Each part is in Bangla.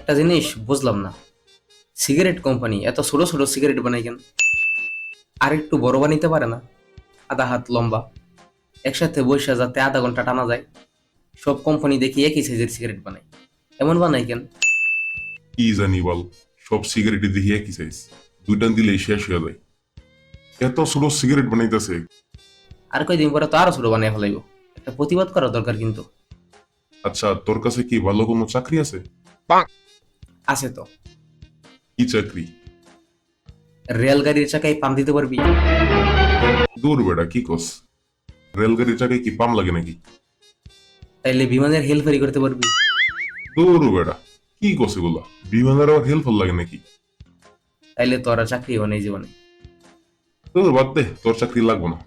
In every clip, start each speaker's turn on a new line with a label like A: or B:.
A: একটা জিনিস বুঝলাম না, সিগারেট কোম্পানি এত ছোট ছোট সিগারেট বানাই কেন? আর একটু বড় বানাইতে পারে না? আধা হাত লম্বা, একসাথে বসে যাতে আধা ঘন্টা টানা যায়। সব কোম্পানি দেখি একই সাইজের সিগারেট বানায়, এমন বানাই কেন?
B: কি জানি বল, সব সিগারেটই দেখি একই সাইজ, দুইটা দিলেই শেষ হয়ে যায়। এত ছোট সিগারেট বানাইতেছে।
A: আর কয়দিন পরে তো আরো ছোট বানিয়ে ফেলাইব। একটা প্রতিবাদ করা দরকার কিন্তু।
B: আচ্ছা, তোর কাছে কি ভালো কোনো চাকরি আছে?
A: আছে তো।
B: কি চাকরি?
A: রেলগাড়ির চাকায় পাম দিতে পারবি?
B: দূর বেড়া, কি কস? রেলগাড়ির চাকায় কি পাম লাগে নাকি?
A: তাইলে বিমানের হেলফারি করতে পারবি?
B: দূর বেড়া, কি কস এগুলা? বিমানের আবার হেল্পফুল লাগে নাকি?
A: তাইলে তো আর চাকরি হবে না এই জীবনে।
B: তোর বাদ দে, তোর চাকরি লাগবো না।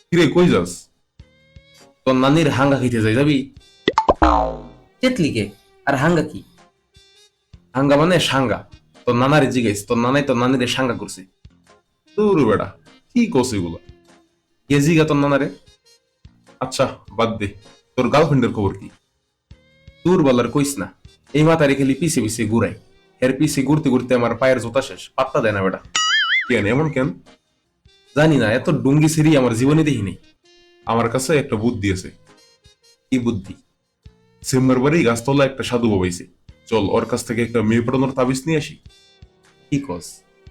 B: কিরে, কই যাস?
A: তোর নানির হাঙ্গা খেতে যাই, যাবি? তেতলিকে আর হাঙ্গা কি? হাঙ্গা মানে সাঙ্গা। তোর নানারে জিজ্ঞেস, তোর নানাই তোর নানিরে সাঙ্গা করছে।
B: দূর বেড়া, কি কস এগুলা?
A: গেজিগা তোর নানারে।
B: আচ্ছা বাদ দে, তোর গার্লফ্রেন্ডের খবর কি?
A: দূর বলার কইস না, এই মাথারে খালি পিছে পিছে ঘুরাই। এর পিছে ঘুরতে ঘুরতে আমার পায়ের জোতা শেষ, পাত্তা দেয় না বেটা।
B: কেন এমন কেন?
A: জানি না, এত ডুঙ্গি সিঁড়ি আমার জীবনে দেখিনি।
B: আমার কাছে একটা বুদ্ধি আছে।
A: কি বুদ্ধি?
B: সিম্বার বাড়ি গাছতলা একটা সাধু বাবাইছে, চল ওর কাছ থেকে একটা মেয়ে পড়ানোর তাবিজ নিয়ে আসি।
A: কি কস?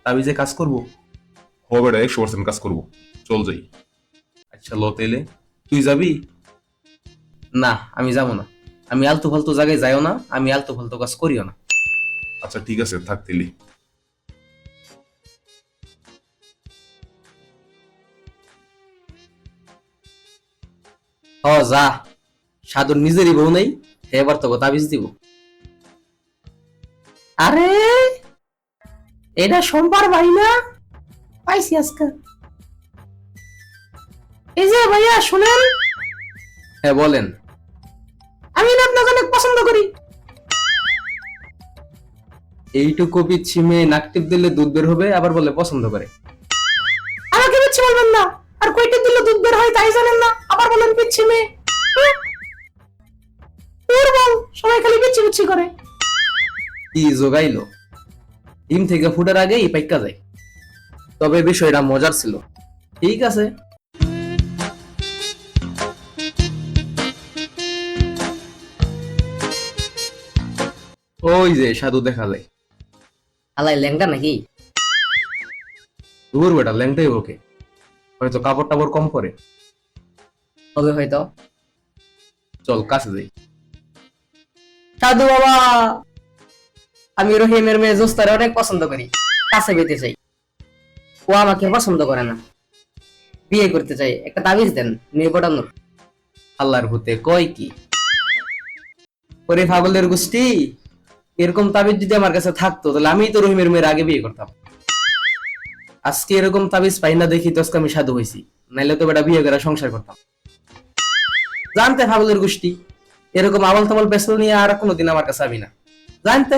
A: তাবিজে কাজ করবো?
B: হবে না, 100% কাজ করবো। চল যাই।
A: আচ্ছা লো তেলে, তুই যাবি? না, আমি যাবো না। আমি আলতু ফালতু জায়গায় যাইও না, আমি আলতু ফালতু কাজ করিও না।
B: আচ্ছা ঠিক আছে, থাক তেলি।
A: হ যা, সাধুর নিজেরই বউ নেই, এবার তোকে তাবিজ দিব। আরে এটা সোমবার ভাই না? পাইছি আজকে। এই যে ভাইয়া শুনেন। হ্যাঁ বলেন। আমি না আপনাকে অনেক পছন্দ করি। এইটুকু পিচ্ছি মেয়ে নাক টিপ দিলে দুধ বের হবে, আবার বলে পছন্দ করে। আমাকে পিচ্ছি বলবেন না, আর কই টিপ দিলে দুধ বের হয় তাই জানেন না, আবার বলেন পিচ্ছি মেয়ে। দুর্বল, সবাই খালি পিচ্ছি পিচ্ছি করে। কি জোগাইলো, ডিম থেকে ফুটার আগেই পাইকা যায়। তবে বিষয়টা মজার ছিল। ঠিক আছে। ওই যে সাধু দেখা যায়।
C: আলাই ল্যাংটা নাকি?
A: দূর বেটা, ল্যাংটাই ওকে, হয়তো কাপড় টাপড় কম পরে।
C: হবে হয়তো।
A: চল কাছে যাই।
C: সাধু বাবা, আমি রহিমের মেয়ে জোস্তারে অনেক পছন্দ করি, কাছে পেতে চাই। ও আমাকে পছন্দ করে না, বিয়ে করতে চাই, একটা তাবিজ দেন মেয়ে পটানোর।
A: আল্লাহর ভূতে কয় কি? ওরে পাগলের গোষ্ঠী, এরকম তাবিজ যদি আমার কাছে থাকতো তাহলে আমি তো রহিমের মেয়ের আগে বিয়ে করতাম। আজকে এরকম তাবিজ পাই না দেখি তো আজকে আমি সাধু হয়েছি, নাইলে তো বেটা বিয়ে করে সংসার করতাম। জানতে পাগলের গোষ্ঠী, এরকম আবল তাবল পেছল নিয়ে আর কোনোদিন আমার কাছে আবি না, জানতে।